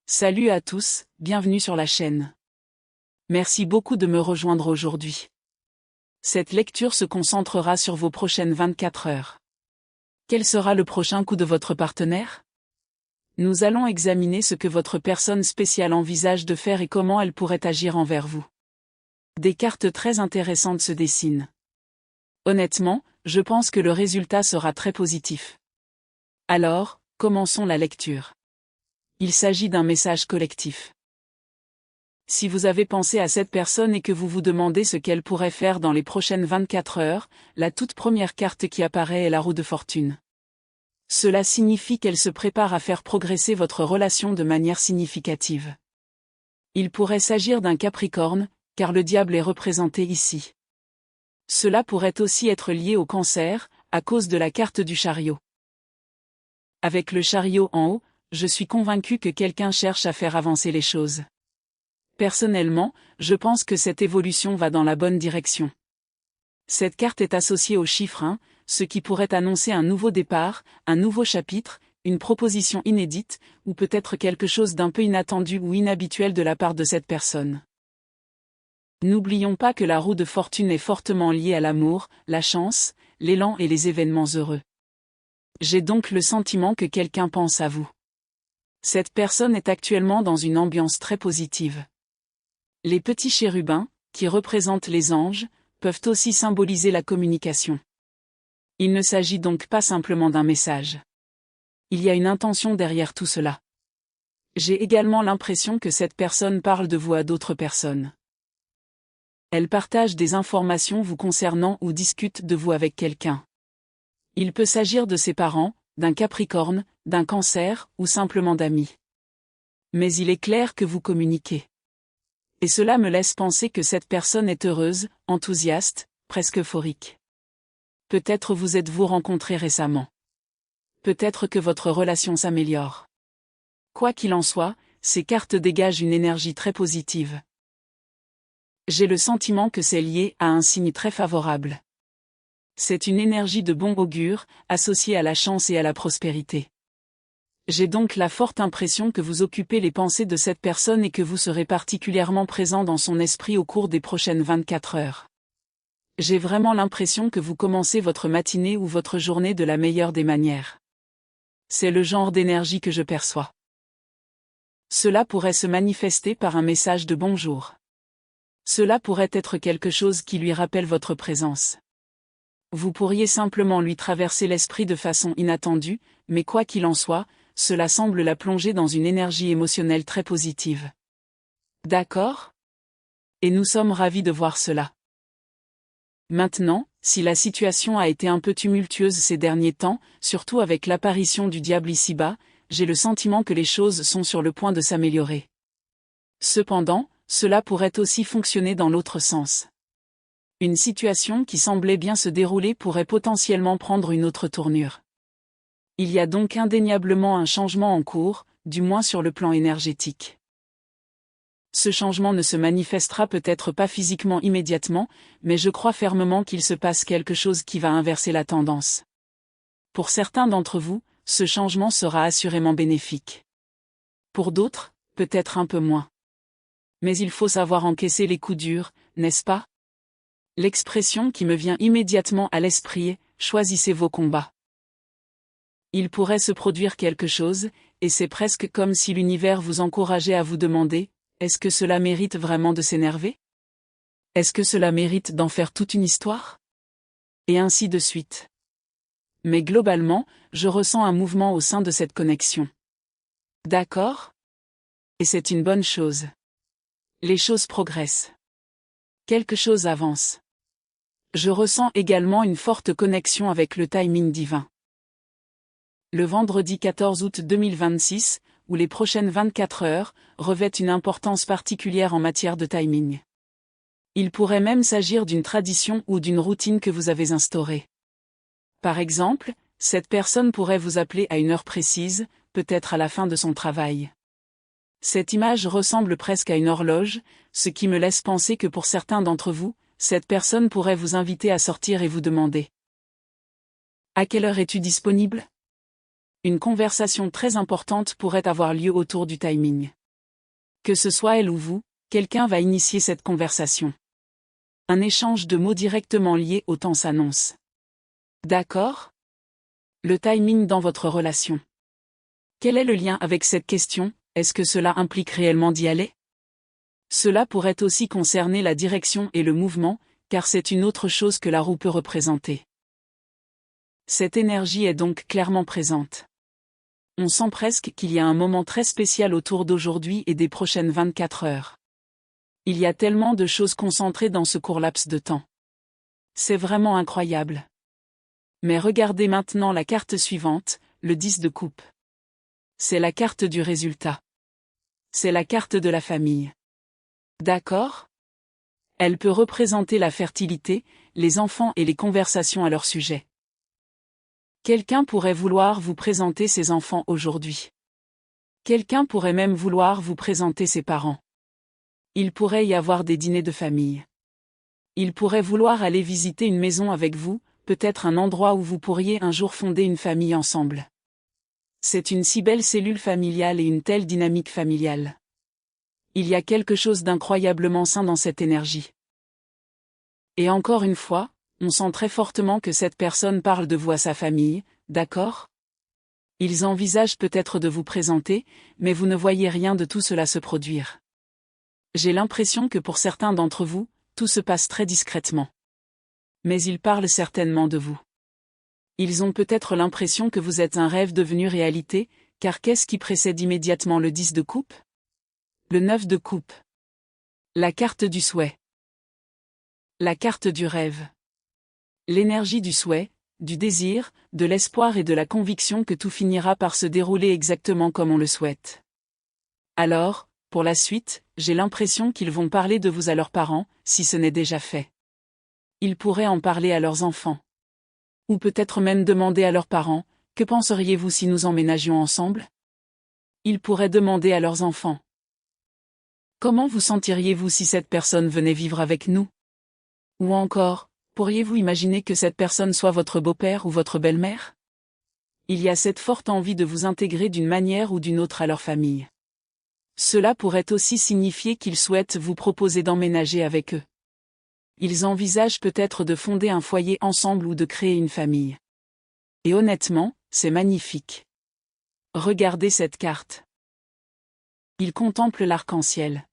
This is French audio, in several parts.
Salut à tous, bienvenue sur la chaîne. Merci beaucoup de me rejoindre aujourd'hui. Cette lecture se concentrera sur vos prochaines 24 heures. Quel sera le prochain coup de votre partenaire? Nous allons examiner ce que votre personne spéciale envisage de faire et comment elle pourrait agir envers vous. Des cartes très intéressantes se dessinent. Honnêtement, je pense que le résultat sera très positif. Alors, commençons la lecture. Il s'agit d'un message collectif. Si vous avez pensé à cette personne et que vous vous demandez ce qu'elle pourrait faire dans les prochaines 24 heures, la toute première carte qui apparaît est la roue de fortune. Cela signifie qu'elle se prépare à faire progresser votre relation de manière significative. Il pourrait s'agir d'un Capricorne, car le diable est représenté ici. Cela pourrait aussi être lié au Cancer, à cause de la carte du chariot. Avec le chariot en haut, je suis convaincu que quelqu'un cherche à faire avancer les choses. Personnellement, je pense que cette évolution va dans la bonne direction. Cette carte est associée au chiffre 1, ce qui pourrait annoncer un nouveau départ, un nouveau chapitre, une proposition inédite, ou peut-être quelque chose d'un peu inattendu ou inhabituel de la part de cette personne. N'oublions pas que la roue de fortune est fortement liée à l'amour, la chance, l'élan et les événements heureux. J'ai donc le sentiment que quelqu'un pense à vous. Cette personne est actuellement dans une ambiance très positive. Les petits chérubins, qui représentent les anges, peuvent aussi symboliser la communication. Il ne s'agit donc pas simplement d'un message. Il y a une intention derrière tout cela. J'ai également l'impression que cette personne parle de vous à d'autres personnes. Elle partage des informations vous concernant ou discute de vous avec quelqu'un. Il peut s'agir de ses parents, d'un Capricorne, d'un Cancer, ou simplement d'amis. Mais il est clair que vous communiquez. Et cela me laisse penser que cette personne est heureuse, enthousiaste, presque euphorique. Peut-être vous êtes-vous rencontrés récemment. Peut-être que votre relation s'améliore. Quoi qu'il en soit, ces cartes dégagent une énergie très positive. J'ai le sentiment que c'est lié à un signe très favorable. C'est une énergie de bon augure, associée à la chance et à la prospérité. J'ai donc la forte impression que vous occupez les pensées de cette personne et que vous serez particulièrement présent dans son esprit au cours des prochaines 24 heures. J'ai vraiment l'impression que vous commencez votre matinée ou votre journée de la meilleure des manières. C'est le genre d'énergie que je perçois. Cela pourrait se manifester par un message de bonjour. Cela pourrait être quelque chose qui lui rappelle votre présence. Vous pourriez simplement lui traverser l'esprit de façon inattendue, mais quoi qu'il en soit, cela semble la plonger dans une énergie émotionnelle très positive. D'accord? Et nous sommes ravis de voir cela. Maintenant, si la situation a été un peu tumultueuse ces derniers temps, surtout avec l'apparition du diable ici-bas, j'ai le sentiment que les choses sont sur le point de s'améliorer. Cependant, cela pourrait aussi fonctionner dans l'autre sens. Une situation qui semblait bien se dérouler pourrait potentiellement prendre une autre tournure. Il y a donc indéniablement un changement en cours, du moins sur le plan énergétique. Ce changement ne se manifestera peut-être pas physiquement immédiatement, mais je crois fermement qu'il se passe quelque chose qui va inverser la tendance. Pour certains d'entre vous, ce changement sera assurément bénéfique. Pour d'autres, peut-être un peu moins. Mais il faut savoir encaisser les coups durs, n'est-ce pas? L'expression qui me vient immédiatement à l'esprit est « choisissez vos combats ». Il pourrait se produire quelque chose, et c'est presque comme si l'univers vous encourageait à vous demander « est-ce que cela mérite vraiment de s'énerver? Est-ce que cela mérite d'en faire toute une histoire ?» Et ainsi de suite. Mais globalement, je ressens un mouvement au sein de cette connexion. D'accord? Et c'est une bonne chose. Les choses progressent. Quelque chose avance. Je ressens également une forte connexion avec le timing divin. Le vendredi 14 août 2026, ou les prochaines 24 heures, revêtent une importance particulière en matière de timing. Il pourrait même s'agir d'une tradition ou d'une routine que vous avez instaurée. Par exemple, cette personne pourrait vous appeler à une heure précise, peut-être à la fin de son travail. Cette image ressemble presque à une horloge, ce qui me laisse penser que pour certains d'entre vous, cette personne pourrait vous inviter à sortir et vous demander « À quelle heure es-tu disponible ? Une conversation très importante pourrait avoir lieu autour du timing. Que ce soit elle ou vous, quelqu'un va initier cette conversation. Un échange de mots directement lié au temps s'annonce. D'accord? Le timing dans votre relation. Quel est le lien avec cette question? Est-ce que cela implique réellement d'y aller? Cela pourrait aussi concerner la direction et le mouvement, car c'est une autre chose que la roue peut représenter. Cette énergie est donc clairement présente. On sent presque qu'il y a un moment très spécial autour d'aujourd'hui et des prochaines 24 heures. Il y a tellement de choses concentrées dans ce court laps de temps. C'est vraiment incroyable. Mais regardez maintenant la carte suivante, le 10 de coupe. C'est la carte du résultat. C'est la carte de la famille. D'accord? Elle peut représenter la fertilité, les enfants et les conversations à leur sujet. Quelqu'un pourrait vouloir vous présenter ses enfants aujourd'hui. Quelqu'un pourrait même vouloir vous présenter ses parents. Il pourrait y avoir des dîners de famille. Il pourrait vouloir aller visiter une maison avec vous, peut-être un endroit où vous pourriez un jour fonder une famille ensemble. C'est une si belle cellule familiale et une telle dynamique familiale. Il y a quelque chose d'incroyablement sain dans cette énergie. Et encore une fois, on sent très fortement que cette personne parle de vous à sa famille, d'accord? Ils envisagent peut-être de vous présenter, mais vous ne voyez rien de tout cela se produire. J'ai l'impression que pour certains d'entre vous, tout se passe très discrètement. Mais ils parlent certainement de vous. Ils ont peut-être l'impression que vous êtes un rêve devenu réalité, car qu'est-ce qui précède immédiatement le 10 de coupe? Le 9 de coupe. La carte du souhait. La carte du rêve. L'énergie du souhait, du désir, de l'espoir et de la conviction que tout finira par se dérouler exactement comme on le souhaite. Alors, pour la suite, j'ai l'impression qu'ils vont parler de vous à leurs parents, si ce n'est déjà fait. Ils pourraient en parler à leurs enfants. Ou peut-être même demander à leurs parents, que penseriez-vous si nous emménagions ensemble? Ils pourraient demander à leurs enfants. Comment vous sentiriez-vous si cette personne venait vivre avec nous? Ou encore, pourriez-vous imaginer que cette personne soit votre beau-père ou votre belle-mère? Il y a cette forte envie de vous intégrer d'une manière ou d'une autre à leur famille. Cela pourrait aussi signifier qu'ils souhaitent vous proposer d'emménager avec eux. Ils envisagent peut-être de fonder un foyer ensemble ou de créer une famille. Et honnêtement, c'est magnifique. Regardez cette carte. Ils contemplent l'arc-en-ciel.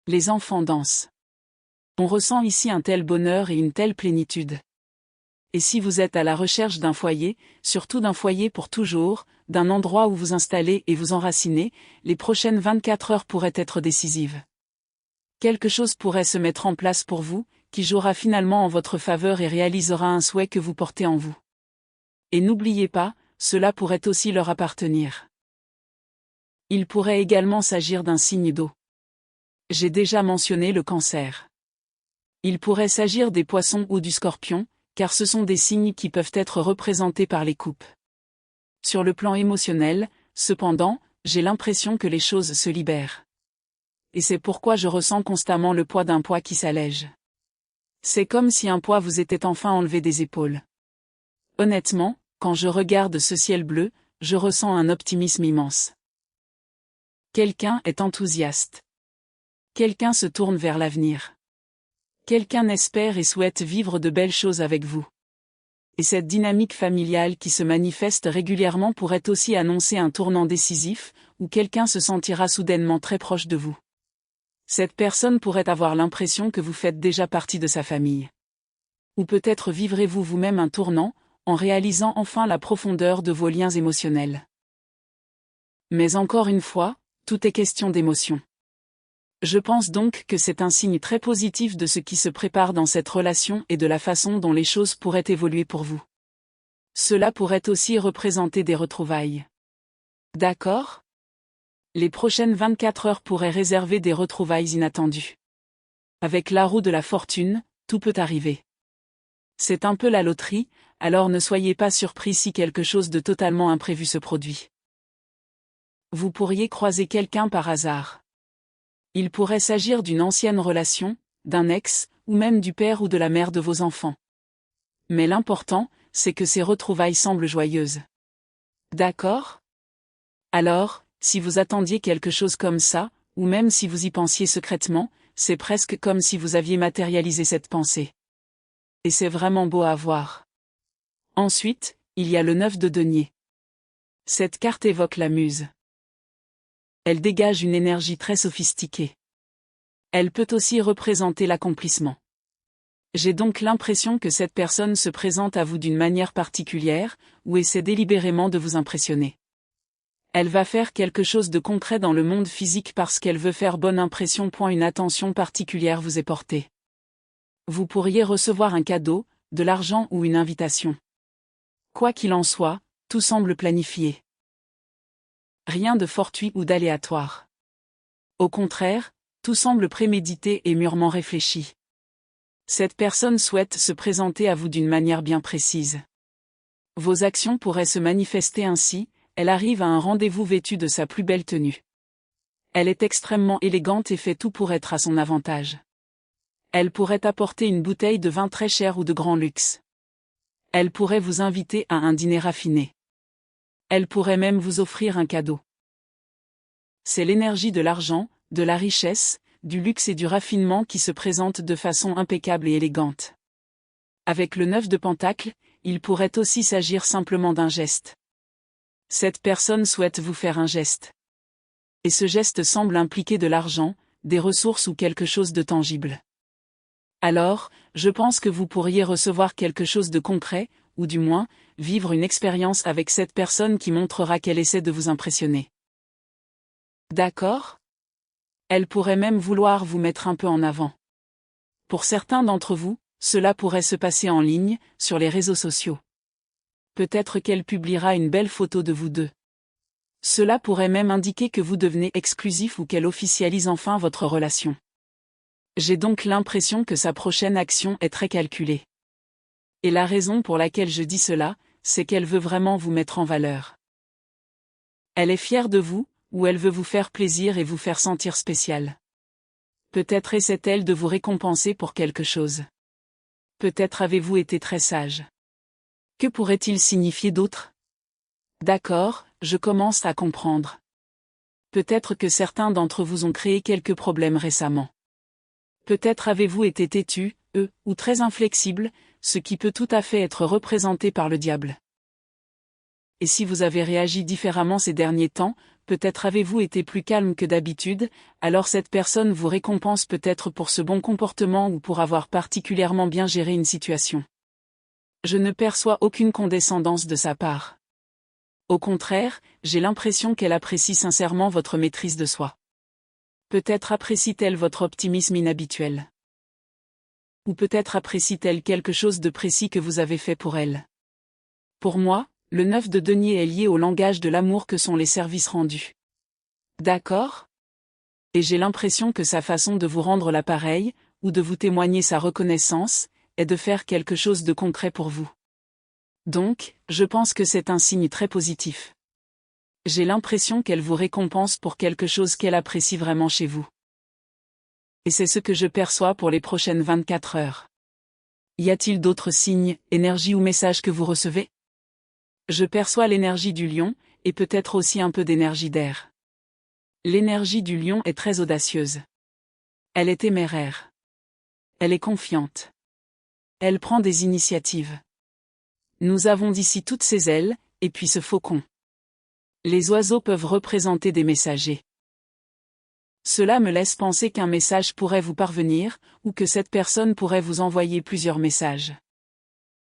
Les enfants dansent. On ressent ici un tel bonheur et une telle plénitude. Et si vous êtes à la recherche d'un foyer, surtout d'un foyer pour toujours, d'un endroit où vous installer et vous enraciner, les prochaines 24 heures pourraient être décisives. Quelque chose pourrait se mettre en place pour vous, qui jouera finalement en votre faveur et réalisera un souhait que vous portez en vous. Et n'oubliez pas, cela pourrait aussi leur appartenir. Il pourrait également s'agir d'un signe d'eau. J'ai déjà mentionné le Cancer. Il pourrait s'agir des Poissons ou du Scorpion, car ce sont des signes qui peuvent être représentés par les coupes. Sur le plan émotionnel, cependant, j'ai l'impression que les choses se libèrent. Et c'est pourquoi je ressens constamment le poids d'un poids qui s'allège. C'est comme si un poids vous était enfin enlevé des épaules. Honnêtement, quand je regarde ce ciel bleu, je ressens un optimisme immense. Quelqu'un est enthousiaste. Quelqu'un se tourne vers l'avenir. Quelqu'un espère et souhaite vivre de belles choses avec vous. Et cette dynamique familiale qui se manifeste régulièrement pourrait aussi annoncer un tournant décisif, où quelqu'un se sentira soudainement très proche de vous. Cette personne pourrait avoir l'impression que vous faites déjà partie de sa famille. Ou peut-être vivrez-vous vous-même un tournant, en réalisant enfin la profondeur de vos liens émotionnels. Mais encore une fois, tout est question d'émotion. Je pense donc que c'est un signe très positif de ce qui se prépare dans cette relation et de la façon dont les choses pourraient évoluer pour vous. Cela pourrait aussi représenter des retrouvailles. D'accord? Les prochaines 24 heures pourraient réserver des retrouvailles inattendues. Avec la roue de la fortune, tout peut arriver. C'est un peu la loterie, alors ne soyez pas surpris si quelque chose de totalement imprévu se produit. Vous pourriez croiser quelqu'un par hasard. Il pourrait s'agir d'une ancienne relation, d'un ex, ou même du père ou de la mère de vos enfants. Mais l'important, c'est que ces retrouvailles semblent joyeuses. D'accord? Alors, si vous attendiez quelque chose comme ça, ou même si vous y pensiez secrètement, c'est presque comme si vous aviez matérialisé cette pensée. Et c'est vraiment beau à voir. Ensuite, il y a le 9 de denier. Cette carte évoque la muse. Elle dégage une énergie très sophistiquée. Elle peut aussi représenter l'accomplissement. J'ai donc l'impression que cette personne se présente à vous d'une manière particulière, ou essaie délibérément de vous impressionner. Elle va faire quelque chose de concret dans le monde physique parce qu'elle veut faire bonne impression. Une attention particulière vous est portée. Vous pourriez recevoir un cadeau, de l'argent ou une invitation. Quoi qu'il en soit, tout semble planifié. Rien de fortuit ou d'aléatoire. Au contraire, tout semble prémédité et mûrement réfléchi. Cette personne souhaite se présenter à vous d'une manière bien précise. Vos actions pourraient se manifester ainsi. Elle arrive à un rendez-vous vêtue de sa plus belle tenue. Elle est extrêmement élégante et fait tout pour être à son avantage. Elle pourrait apporter une bouteille de vin très cher ou de grand luxe. Elle pourrait vous inviter à un dîner raffiné. Elle pourrait même vous offrir un cadeau. C'est l'énergie de l'argent, de la richesse, du luxe et du raffinement qui se présente de façon impeccable et élégante. Avec le 9 de Pentacle, il pourrait aussi s'agir simplement d'un geste. Cette personne souhaite vous faire un geste. Et ce geste semble impliquer de l'argent, des ressources ou quelque chose de tangible. Alors, je pense que vous pourriez recevoir quelque chose de concret, ou du moins, vivre une expérience avec cette personne qui montrera qu'elle essaie de vous impressionner. D'accord? Elle pourrait même vouloir vous mettre un peu en avant. Pour certains d'entre vous, cela pourrait se passer en ligne, sur les réseaux sociaux. Peut-être qu'elle publiera une belle photo de vous deux. Cela pourrait même indiquer que vous devenez exclusif ou qu'elle officialise enfin votre relation. J'ai donc l'impression que sa prochaine action est très calculée. Et la raison pour laquelle je dis cela, c'est qu'elle veut vraiment vous mettre en valeur. Elle est fière de vous, ou elle veut vous faire plaisir et vous faire sentir spécial. Peut-être essaie-t-elle de vous récompenser pour quelque chose. Peut-être avez-vous été très sage. Que pourrait-il signifier d'autre? D'accord, je commence à comprendre. Peut-être que certains d'entre vous ont créé quelques problèmes récemment. Peut-être avez-vous été têtu, ou très inflexible, ce qui peut tout à fait être représenté par le diable. Et si vous avez réagi différemment ces derniers temps, peut-être avez-vous été plus calme que d'habitude, alors cette personne vous récompense peut-être pour ce bon comportement ou pour avoir particulièrement bien géré une situation. Je ne perçois aucune condescendance de sa part. Au contraire, j'ai l'impression qu'elle apprécie sincèrement votre maîtrise de soi. Peut-être apprécie-t-elle votre optimisme inhabituel. Ou peut-être apprécie-t-elle quelque chose de précis que vous avez fait pour elle. Pour moi, le 9 de denier est lié au langage de l'amour que sont les services rendus. D'accord? Et j'ai l'impression que sa façon de vous rendre l'appareil, ou de vous témoigner sa reconnaissance, est de faire quelque chose de concret pour vous. Donc, je pense que c'est un signe très positif. J'ai l'impression qu'elle vous récompense pour quelque chose qu'elle apprécie vraiment chez vous. Et c'est ce que je perçois pour les prochaines 24 heures. Y a-t-il d'autres signes, énergies ou messages que vous recevez? Je perçois l'énergie du lion, et peut-être aussi un peu d'énergie d'air. L'énergie du lion est très audacieuse. Elle est téméraire. Elle est confiante. Elle prend des initiatives. Nous avons d'ici toutes ses ailes, et puis ce faucon. Les oiseaux peuvent représenter des messagers. Cela me laisse penser qu'un message pourrait vous parvenir, ou que cette personne pourrait vous envoyer plusieurs messages.